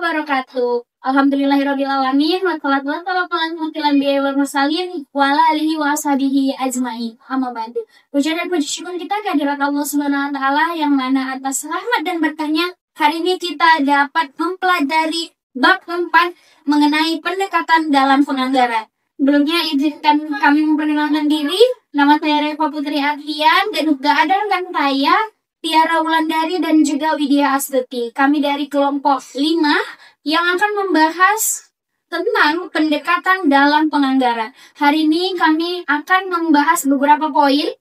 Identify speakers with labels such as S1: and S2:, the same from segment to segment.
S1: wabarakatuh. Alhamdulillahirrabbilalamin. Wassalatu wassalamu ala asyrofil mursalin wa ala alihi wa sahbihi ajmain. Amma ba'du. Puja dan puji syukur kita kehadirat Allah Subhanahu wa taala yang mana atas rahmat dan berkahnya hari ini kita dapat mempelajari bab keempat mengenai pendekatan dalam penganggaran. Sebelumnya izinkan kami memperkenalkan diri. Nama saya Reva Putri Arfian dan juga ada rekan saya Tiara Wulandari dan juga Widya Astuti. Kami dari kelompok 5 yang akan membahas tentang pendekatan dalam penganggaran. Hari ini kami akan membahas beberapa poin.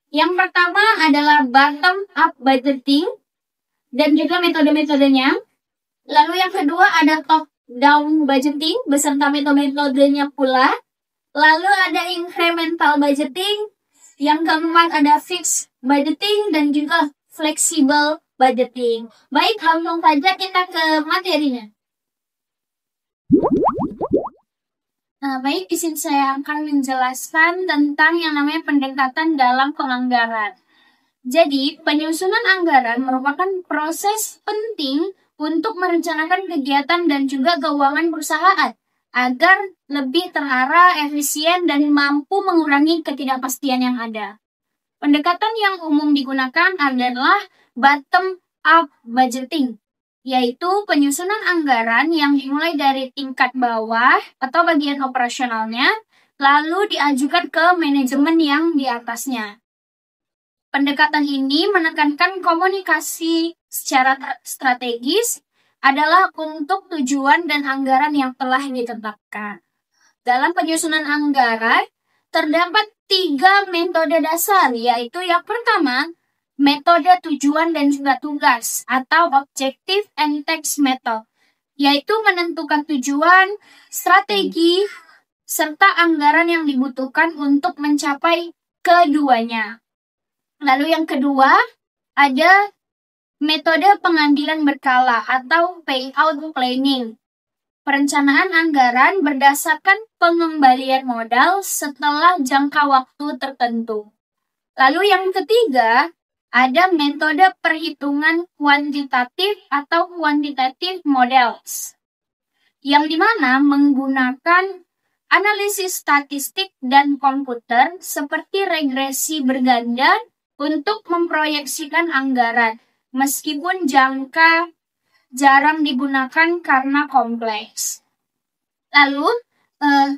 S1: Yang pertama adalah bottom up budgeting dan juga metode-metodenya. Lalu yang kedua ada top down budgeting beserta metode-metodenya pula. Lalu ada incremental budgeting. Yang keempat ada fixed budgeting dan juga flexible budgeting. Baik, langsung saja kita ke materinya. Baik, di sini saya akan menjelaskan tentang yang namanya pendekatan dalam penganggaran. Jadi, penyusunan anggaran merupakan proses penting untuk merencanakan kegiatan dan juga keuangan perusahaan agar lebih terarah, efisien, dan mampu mengurangi ketidakpastian yang ada. Pendekatan yang umum digunakan adalah bottom-up budgeting, yaitu penyusunan anggaran yang dimulai dari tingkat bawah atau bagian operasionalnya, lalu diajukan ke manajemen yang di atasnya. Pendekatan ini menekankan komunikasi secara strategis adalah untuk tujuan dan anggaran yang telah ditetapkan. Dalam penyusunan anggaran, terdapat 3 metode dasar, yaitu yang pertama, metode tujuan dan juga tugas atau objective and task method, yaitu menentukan tujuan, strategi, serta anggaran yang dibutuhkan untuk mencapai keduanya. Lalu yang kedua, ada metode pengambilan berkala atau payout planning. Perencanaan anggaran berdasarkan pengembalian modal setelah jangka waktu tertentu. Lalu yang ketiga, ada metode perhitungan kuantitatif atau quantitative models, yang dimana menggunakan analisis statistik dan komputer seperti regresi berganda untuk memproyeksikan anggaran, meskipun jangka jarang digunakan karena kompleks. Lalu,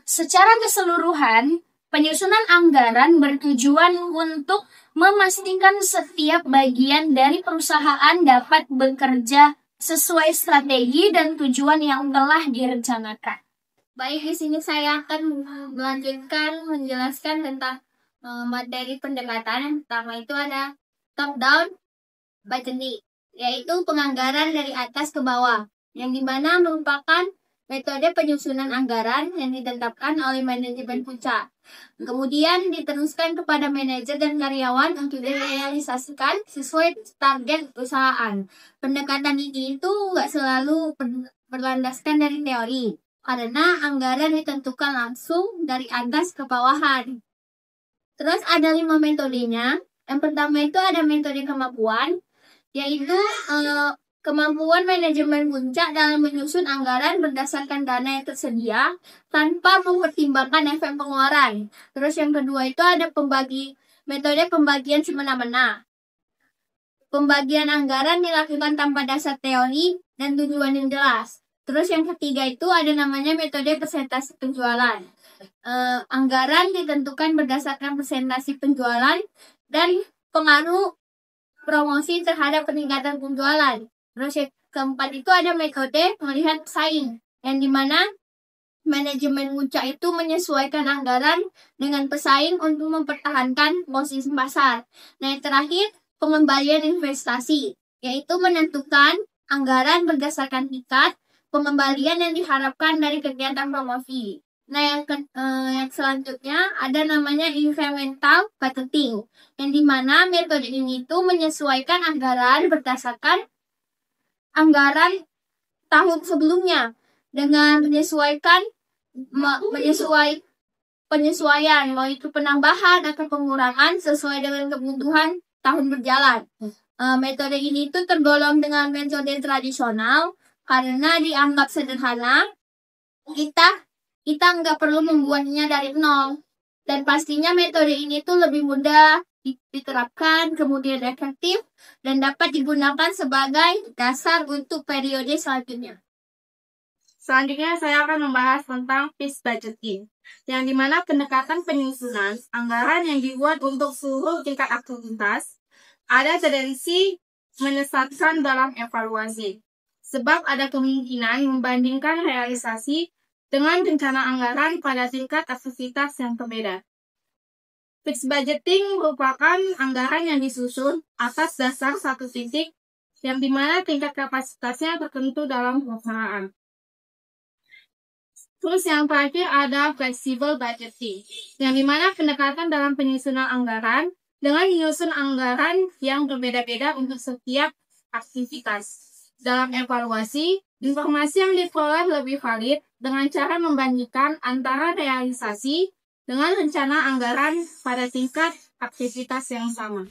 S1: secara keseluruhan, penyusunan anggaran bertujuan untuk memastikan setiap bagian dari perusahaan dapat bekerja sesuai strategi dan tujuan yang telah direncanakan. Baik, di sini saya akan melanjutkan menjelaskan tentang materi pendekatan. Yang pertama itu ada top-down budgeting, yaitu penganggaran dari atas ke bawah, yang dimana merupakan metode penyusunan anggaran yang ditetapkan oleh manajemen puncak. Kemudian diteruskan kepada manajer dan karyawan untuk direalisasikan sesuai target perusahaan. Pendekatan ini itu nggak selalu berlandaskan dari teori, karena anggaran ditentukan langsung dari atas ke bawahan. Terus ada 5 metodenya. Yang pertama itu ada metode kemampuan, yaitu kemampuan manajemen puncak dalam menyusun anggaran berdasarkan dana yang tersedia tanpa mempertimbangkan efek pengeluaran. Terus yang kedua itu ada metode pembagian semena-mena. Pembagian anggaran dilakukan tanpa dasar teori dan tujuan yang jelas. Terus yang ketiga itu ada namanya metode persentase penjualan. Anggaran ditentukan berdasarkan persentase penjualan dan pengaruh promosi terhadap peningkatan penjualan. Terus yang keempat itu ada metode melihat pesaing, yang dimana manajemen puncak itu menyesuaikan anggaran dengan pesaing untuk mempertahankan posisi pasar. Nah, yang terakhir pengembalian investasi, yaitu menentukan anggaran berdasarkan tingkat pengembalian yang diharapkan dari kegiatan promosi. Nah, yang selanjutnya ada namanya incremental budgeting, yang dimana metode ini itu menyesuaikan anggaran berdasarkan anggaran tahun sebelumnya dengan penyesuaian, mau itu penambahan atau pengurangan sesuai dengan kebutuhan tahun berjalan. Metode ini itu tergolong dengan metode tradisional karena dianggap sederhana, kita nggak perlu membuatnya dari nol. Dan pastinya metode ini tuh lebih mudah diterapkan, kemudian efektif, dan dapat digunakan sebagai dasar untuk periode selanjutnya.
S2: Selanjutnya saya akan membahas tentang fixed budgeting, yang dimana pendekatan penyusunan anggaran yang dibuat untuk seluruh tingkat aktivitas ada tendensi menyesatkan dalam evaluasi, sebab ada kemungkinan membandingkan realisasi dengan rencana anggaran pada tingkat aktivitas yang berbeda. Fixed budgeting merupakan anggaran yang disusun atas dasar satu titik, yang dimana tingkat kapasitasnya tertentu dalam perusahaan. Terus yang terakhir ada flexible budgeting, yang dimana pendekatan dalam penyusunan anggaran dengan menyusun anggaran yang berbeda-beda untuk setiap aktivitas. Dalam evaluasi, informasi yang diperoleh lebih valid dengan cara membandingkan antara realisasi dengan rencana anggaran pada tingkat aktivitas yang sama.